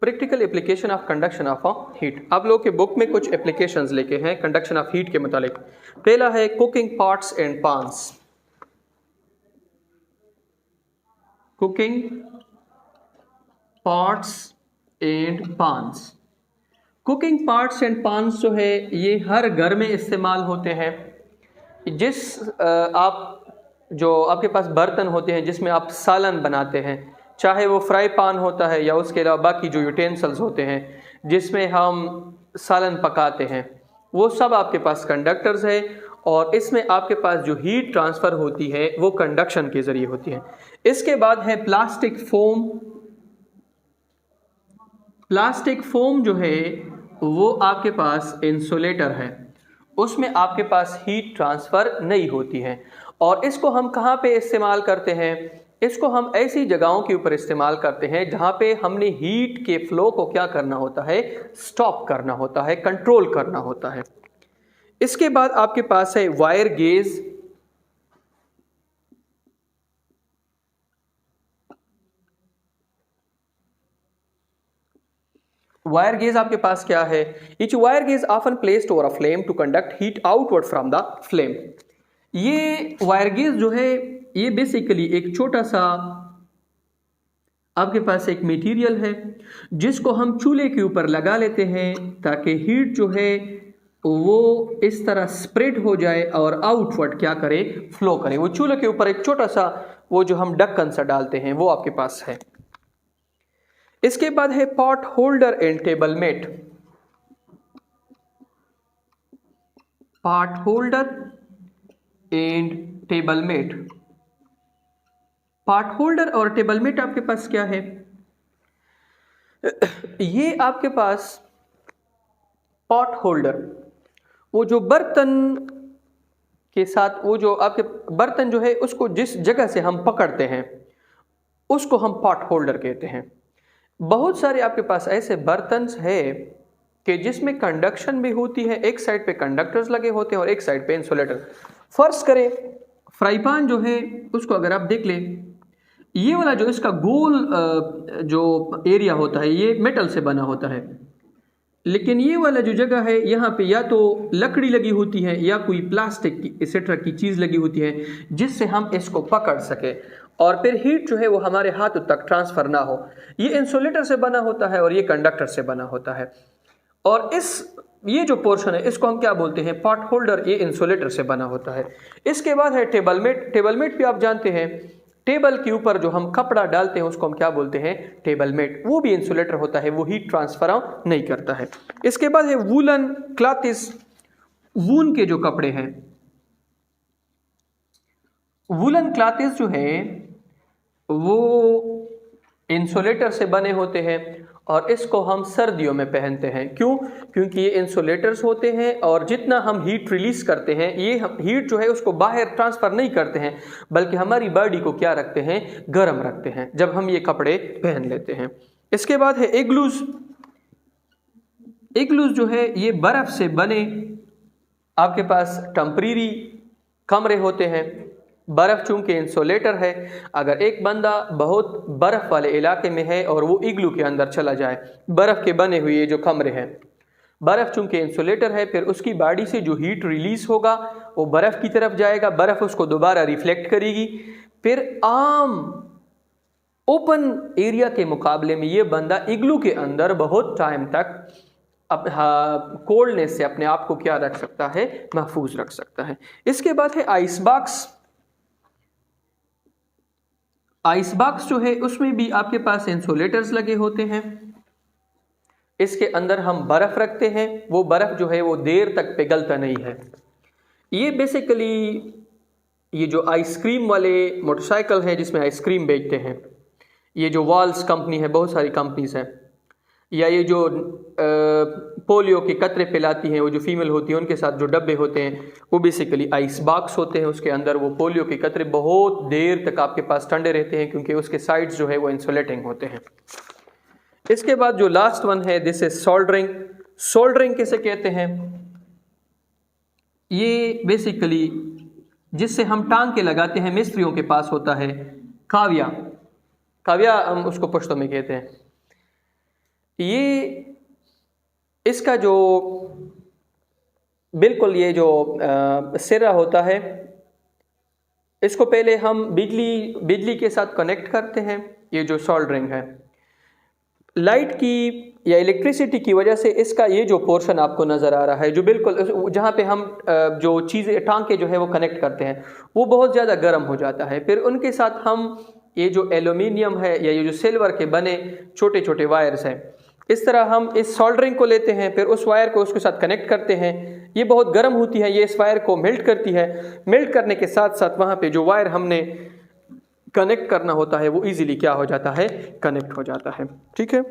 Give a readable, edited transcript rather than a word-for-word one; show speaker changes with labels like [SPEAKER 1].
[SPEAKER 1] Practical application of conduction of heat. आप लोग के बुक में कुछ एप्लीकेशंस लेके हैं कंडक्शन ऑफ हीट के मुतालिक। पहला है cooking pots and pans. Cooking pots and pans. Cooking pots and pans जो है ये हर घर में इस्तेमाल होते हैं। जो आपके पास बर्तन होते हैं जिसमें आप सालन बनाते हैं, चाहे वो फ्राई पान होता है या उसके अलावा बाकी जो यूटेंसिल्स होते हैं जिसमें हम सालन पकाते हैं, वो सब आपके पास कंडक्टर्स है और इसमें आपके पास जो हीट ट्रांसफ़र होती है वो कंडक्शन के ज़रिए होती है। इसके बाद है प्लास्टिक फोम। प्लास्टिक फोम जो है वो आपके पास इंसुलेटर है, उसमें आपके पास हीट ट्रांसफ़र नहीं होती है। और इसको हम कहाँ पे इस्तेमाल करते हैं? इसको हम ऐसी जगहों के ऊपर इस्तेमाल करते हैं जहाँ पे हमने हीट के फ्लो को क्या करना होता है, स्टॉप करना होता है, कंट्रोल करना होता है। इसके बाद आपके पास है वायर गेज। वायर गेज आपके पास क्या है? Each wire gauge often placed over a flame to conduct heat outward from the flame। ये वायर गेज जो है ये बेसिकली एक छोटा सा आपके पास एक मटेरियल है जिसको हम चूल्हे के ऊपर लगा लेते हैं ताकि हीट जो है वो इस तरह स्प्रेड हो जाए और आउटवर्ड क्या करे, फ्लो करे। वो चूल्हे के ऊपर एक छोटा सा वो जो हम ढक्कन सा डालते हैं वो आपके पास है। इसके बाद है pot holder and table mat. Pot holder and table mat. Pot holder और टेबल मेट आपके पास क्या है? ये आपके पास पॉट होल्डर, वो जो बर्तन के साथ वो जो आपके बर्तन जो है उसको जिस जगह से हम पकड़ते हैं उसको हम पॉट होल्डर कहते हैं। बहुत सारे आपके पास ऐसे बर्तन है कि जिसमें कंडक्शन भी होती है, एक साइड पे कंडक्टर्स लगे होते हैं और एक साइड पे इंसुलेटर। फर्स्ट करें फ्राई पैन जो है उसको अगर आप देख लें, ये वाला जो इसका गोल जो एरिया होता है ये मेटल से बना होता है, लेकिन ये वाला जो जगह है यहाँ पे या तो लकड़ी लगी होती है या कोई प्लास्टिक की एक्सेट्रा की चीज़ लगी होती है जिससे हम इसको पकड़ सके और फिर हीट जो है वो हमारे हाथों तक ट्रांसफ़र ना हो। ये इंसुलेटर से बना होता है और ये कंडक्टर से बना होता है। और ये जो पोर्शन है इसको हम क्या बोलते हैं? Pot holder. ये इंसुलेटर से बना होता है। इसके बाद है टेबल मेट। टेबल मेट भी आप जानते हैं, टेबल के ऊपर जो हम कपड़ा डालते हैं उसको हम क्या बोलते हैं? Table mat. वो भी इंसुलेटर होता है, वो हीट ट्रांसफर नहीं करता है। इसके बाद है वूलन क्लॉथ्स। वून के जो कपड़े हैं, वूलन क्लॉथ्स जो है वो इंसुलेटर से बने होते हैं और इसको हम सर्दियों में पहनते हैं। क्यों? क्योंकि ये इंसुलेटर्स होते हैं और जितना हम हीट रिलीज करते हैं ये हीट जो है उसको बाहर ट्रांसफ़र नहीं करते हैं बल्कि हमारी बॉडी को क्या रखते हैं? गर्म रखते हैं जब हम ये कपड़े पहन लेते हैं। इसके बाद है इग्लूज। इग्लूज जो है ये बर्फ़ से बने आपके पास टेम्परेरी कमरे होते हैं। बर्फ़ चूंकि इंसुलेटर है, अगर एक बंदा बहुत बर्फ़ वाले इलाके में है और वो इग्लू के अंदर चला जाए, बर्फ़ के बने हुए जो कमरे हैं, बर्फ़ चूंकि इंसुलेटर है फिर उसकी बॉडी से जो हीट रिलीज़ होगा वो बर्फ़ की तरफ जाएगा, बर्फ़ उसको दोबारा रिफ्लेक्ट करेगी। फिर आम ओपन एरिया के मुकाबले में ये बंदा इग्लू के अंदर बहुत टाइम तक कोल्डनेस से अपने आप को क्या रख सकता है? महफूज रख सकता है। इसके बाद है आइस बॉक्स। आइस बॉक्स जो है उसमें भी आपके पास इंसुलेटर्स लगे होते हैं। इसके अंदर हम बर्फ़ रखते हैं, वो बर्फ़ जो है वो देर तक पिघलता नहीं है। ये बेसिकली ये जो आइसक्रीम वाले मोटरसाइकिल हैं जिसमें आइसक्रीम बेचते हैं, ये जो वॉल्स कंपनी है, बहुत सारी कंपनीज हैं, या ये जो पोलियो के कतरे पिलाती हैं वो जो फीमेल होती है उनके साथ जो डब्बे होते हैं वो बेसिकली आइस बॉक्स होते हैं। उसके अंदर वो पोलियो के कतरे बहुत देर तक आपके पास ठंडे रहते हैं क्योंकि उसके साइड्स जो है वो इंसुलेटिंग होते हैं। इसके बाद जो लास्ट वन है दिस इज सोल्डरिंग। सोल्डरिंग किसे कहते हैं? ये बेसिकली जिससे हम टांग के लगाते हैं, मिस्त्रियों के पास होता है काविया। काविया हम उसको पश्तो में कहते हैं। ये इसका जो बिल्कुल ये जो सिरा होता है, इसको पहले हम बिजली के साथ कनेक्ट करते हैं। ये जो सोल्डरिंग है, लाइट की या इलेक्ट्रिसिटी की वजह से इसका ये जो पोर्शन आपको नज़र आ रहा है, जो बिल्कुल जहाँ पे हम जो चीज़ें टांके जो है वो कनेक्ट करते हैं, वो बहुत ज़्यादा गर्म हो जाता है। फिर उनके साथ हम ये जो एल्यूमिनियम है या ये जो सिल्वर के बने छोटे छोटे वायर्स हैं, इस तरह हम इस सोल्डरिंग को लेते हैं, फिर उस वायर को उसके साथ कनेक्ट करते हैं। ये बहुत गर्म होती है, ये इस वायर को मेल्ट करती है। मेल्ट करने के साथ साथ वहाँ पे जो वायर हमने कनेक्ट करना होता है वो इजीली क्या हो जाता है, कनेक्ट हो जाता है। ठीक है।